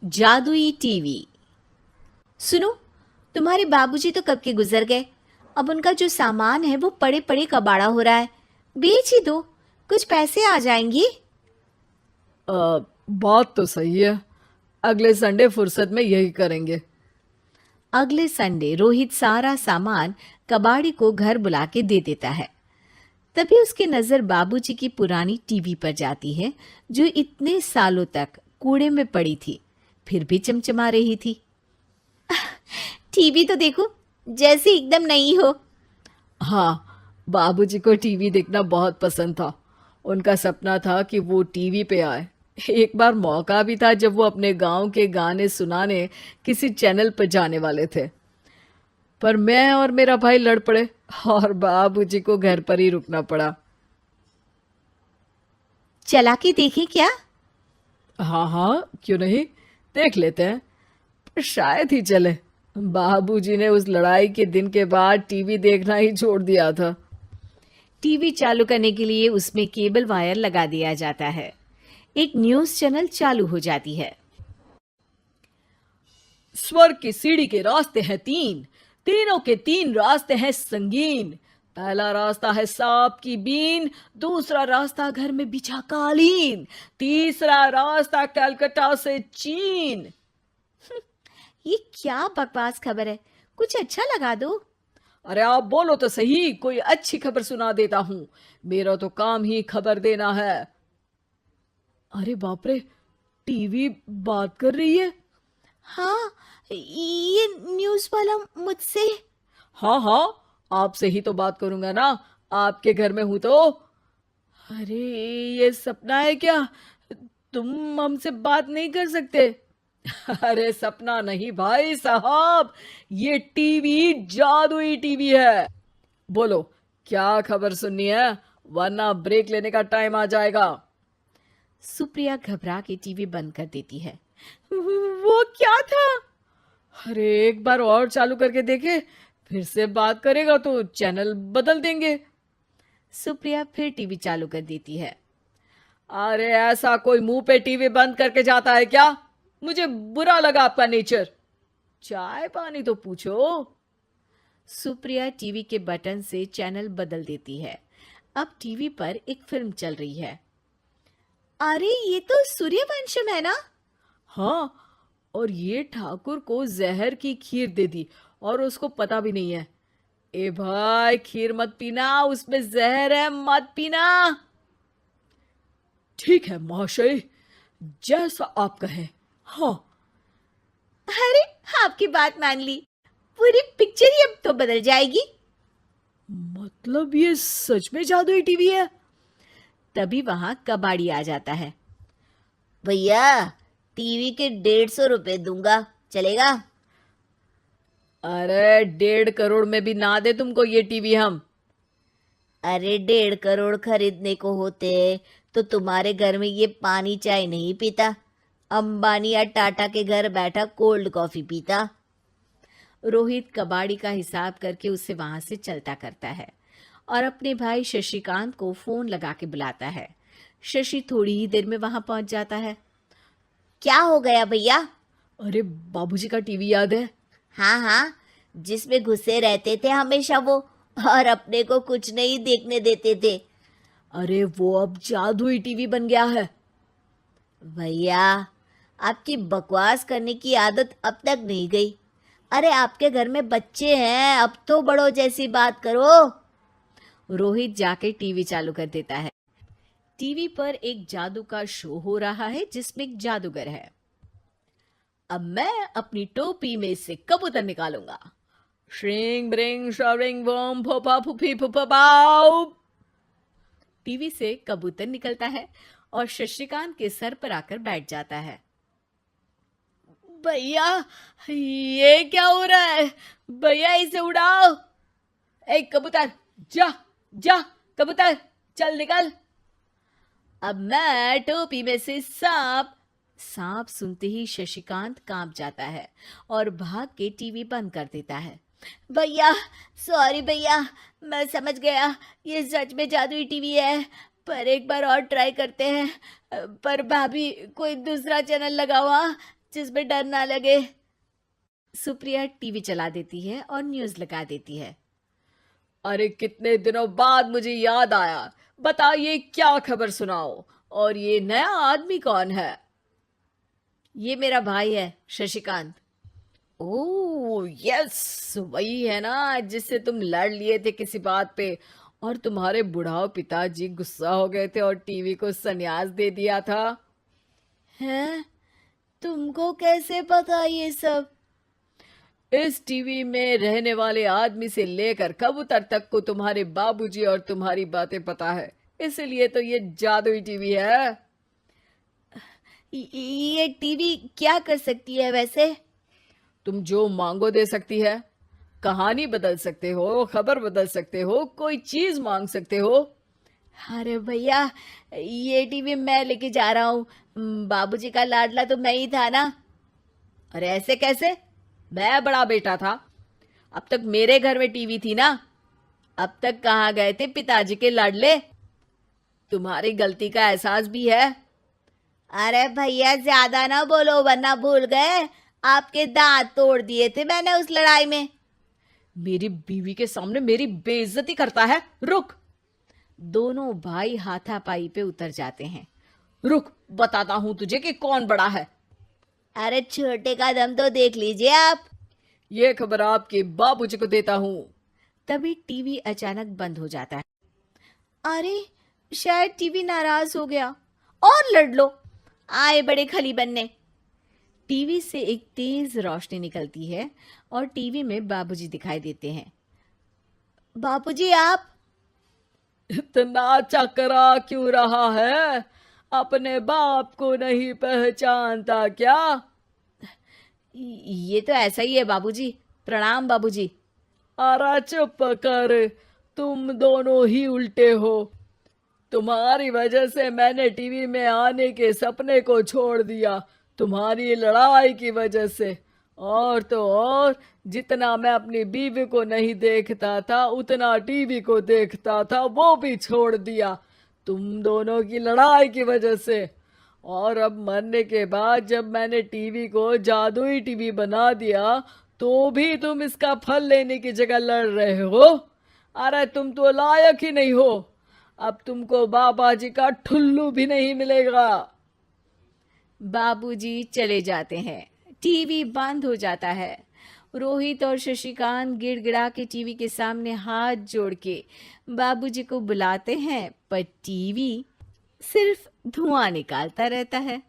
जादुई टीवी। सुनो, तुम्हारे बाबूजी तो कब के गुजर गए। अब उनका जो सामान है वो पड़े पड़े कबाड़ा हो रहा है। बेच ही दो, कुछ पैसे आ जाएंगी। बात तो सही है। अगले संडे फुर्सत में यही करेंगे। अगले संडे रोहित सारा सामान कबाड़ी को घर बुला के दे देता है। तभी उसकी नजर बाबूजी की पुरानी टीवी पर जाती है, जो इतने सालों तक कूड़े में पड़ी थी, फिर भी चमचमा रही थी। टीवी तो देखो, जैसे एकदम नई हो। हाँ, बाबूजी को टीवी देखना बहुत पसंद था। उनका सपना था कि वो टीवी पे आए। एक बार मौका भी था जब वो अपने गांव के गाने सुनाने किसी चैनल पर जाने वाले थे, पर मैं और मेरा भाई लड़ पड़े और बाबूजी को घर पर ही रुकना पड़ा। चला के देखें क्या? हाँ हाँ, क्यों नहीं, देख लेते हैं। पर शायद ही चले। बाबूजी ने उस लड़ाई के दिन के बाद टीवी देखना ही छोड़ दिया था। टीवी चालू करने के लिए उसमें केबल वायर लगा दिया जाता है। एक न्यूज चैनल चालू हो जाती है। स्वर्ग की सीढ़ी के रास्ते हैं तीन, तीनों के तीन रास्ते हैं संगीन। पहला रास्ता है सांप की बीन, दूसरा रास्ता घर में बिछा कालीन, तीसरा रास्ता कलकत्ता से चीन। ये क्या बकवास खबर है, कुछ अच्छा लगा दो। अरे आप बोलो तो सही, कोई अच्छी खबर सुना देता हूं। मेरा तो काम ही खबर देना है। अरे बाप रे, टीवी बात कर रही है। हाँ, ये न्यूज वाला मुझसे। हाँ हाँ, आपसे ही तो बात करूंगा ना, आपके घर में हूं तो। अरे, ये सपना है क्या? तुम हमसे बात नहीं कर सकते? अरे सपना नहीं भाई साहब, ये टीवी जादुई टीवी है। बोलो, क्या खबर सुननी है, वरना ब्रेक लेने का टाइम आ जाएगा। सुप्रिया घबरा के टीवी बंद कर देती है। वो क्या था? अरे एक बार और चालू करके देखे, फिर से बात करेगा तो चैनल बदल देंगे। सुप्रिया फिर टीवी चालू कर देती है। अरे ऐसा कोई मुंह पे टीवी बंद करके जाता है क्या? मुझे बुरा लगा आपका नेचर। चाय पानी तो पूछो। सुप्रिया टीवी के बटन से चैनल बदल देती है। अब टीवी पर एक फिल्म चल रही है। अरे ये तो सूर्यवंशम है ना? हाँ, और ये ठाकुर को जहर की खीर दे दी और उसको पता भी नहीं है। ए भाई, खीर मत पीना, उसमें जहर है, मत पीना। ठीक है महाशय, जैसा आप कहें। हाँ। अरे, आपकी बात मान ली, पूरी पिक्चर ही अब तो बदल जाएगी। मतलब ये सच में जादुई टीवी है? तभी वहां कबाड़ी आ जाता है। भैया, टीवी के 150 रुपए दूंगा, चलेगा? अरे 1.5 करोड़ में भी ना दे तुमको ये टीवी हम। अरे 1.5 करोड़ खरीदने को होते तो तुम्हारे घर में ये पानी चाय नहीं पीता, अंबानी या टाटा के घर बैठा कोल्ड कॉफी पीता। रोहित कबाड़ी का हिसाब करके उसे वहां से चलता करता है और अपने भाई शशिकांत को फोन लगा के बुलाता है। शशि थोड़ी ही देर में वहां पहुंच जाता है। क्या हो गया भैया? अरे बाबूजी का टीवी याद है? हाँ हाँ, जिसमें घुसे रहते थे हमेशा वो, और अपने को कुछ नहीं देखने देते थे। अरे वो अब जादुई टीवी बन गया है। भैया, आपकी बकवास करने की आदत अब तक नहीं गई। अरे आपके घर में बच्चे हैं, अब तो बड़ों जैसी बात करो। रोहित जाके टीवी चालू कर देता है। टीवी पर एक जादू का शो हो रहा है जिसमें एक जादूगर है। अब मैं अपनी टोपी में से कबूतर निकालूंगा। श्रिंग ब्रिंग शरिंग बम फोपा फुफी फुफा पाउ। टीवी से कबूतर निकलता है और शशिकांत के सर पर आकर बैठ जाता है। भैया, ये क्या हो रहा है? भैया इसे उड़ाओ। ए कबूतर, जा जा, कबूतर चल निकल। अब मैं टोपी में से सांप सुनते ही शशिकांत कांप जाता है और भाग के टीवी बंद कर देता है। भैया, सॉरी भैया, मैं समझ गया ये सच में जादुई टीवी है, पर एक बार और ट्राई करते हैं। पर भाभी, कोई दूसरा चैनल लगाओ। हाँ, जिसमें डर ना लगे। सुप्रिया टीवी चला देती है और न्यूज लगा देती है। अरे कितने दिनों बाद मुझे याद आया, बताइए क्या खबर सुनाओ। और ये नया आदमी कौन है? ये मेरा भाई है शशिकांत। ओह यस, वही है ना जिससे तुम लड़ लिए थे किसी बात पे, और तुम्हारे बुढ़ाओ पिताजी गुस्सा हो गए थे और टीवी को संन्यास दे दिया था। हैं? तुमको कैसे पता ये सब? इस टीवी में रहने वाले आदमी से लेकर कबूतर तक को तुम्हारे बाबूजी और तुम्हारी बातें पता है, इसलिए तो ये जादुई टीवी है। ये टीवी क्या कर सकती है वैसे? तुम जो मांगो दे सकती है। कहानी बदल सकते हो, खबर बदल सकते हो, कोई चीज मांग सकते हो। अरे भैया, ये टीवी मैं लेके जा रहा हूँ। बाबूजी का लाडला तो मैं ही था ना। अरे ऐसे कैसे? मैं बड़ा बेटा था, अब तक मेरे घर में टीवी थी ना। अब तक कहाँ गए थे पिताजी के लाडले? तुम्हारी गलती का एहसास भी है। अरे भैया, ज्यादा ना बोलो वरना भूल गए आपके दांत तोड़ दिए थे मैंने उस लड़ाई में। मेरी बीवी के सामने मेरी बेइज्जती करता है। रुक दोनों भाई हाथापाई पे उतर जाते हैं। रुक, बताता हूं तुझे कि कौन बड़ा है। अरे छोटे का दम तो देख लीजिए आप। ये खबर आपके बाबूजी को देता हूं। तभी टीवी अचानक बंद हो जाता है। अरे शायद टीवी नाराज हो गया। और लड़ लो, आए बड़े खली बनने। टीवी से एक तेज रोशनी निकलती है और टीवी में बाबूजी दिखाई देते हैं। बापूजी आप? इतना चकरा क्यों रहा है? अपने बाप को नहीं पहचानता क्या? ये तो ऐसा ही है बाबूजी। प्रणाम बाबूजी। अरे चुप कर, तुम दोनों ही उल्टे हो। तुम्हारी वजह से मैंने टीवी में आने के सपने को छोड़ दिया, तुम्हारी लड़ाई की वजह से। और तो और, जितना मैं अपनी बीवी को नहीं देखता था उतना टीवी को देखता था, वो भी छोड़ दिया तुम दोनों की लड़ाई की वजह से। और अब मरने के बाद जब मैंने टीवी को जादुई टीवी बना दिया तो भी तुम इसका फल लेने की जगह लड़ रहे हो। अरे तुम तो लायक ही नहीं हो, अब तुमको बाबा जी का ठुल्लू भी नहीं मिलेगा। बाबूजी चले जाते हैं। टीवी बंद हो जाता है। रोहित और शशिकांत गिड़गिड़ा के टीवी के सामने हाथ जोड़ के बाबूजी को बुलाते हैं, पर टीवी सिर्फ धुआं निकालता रहता है।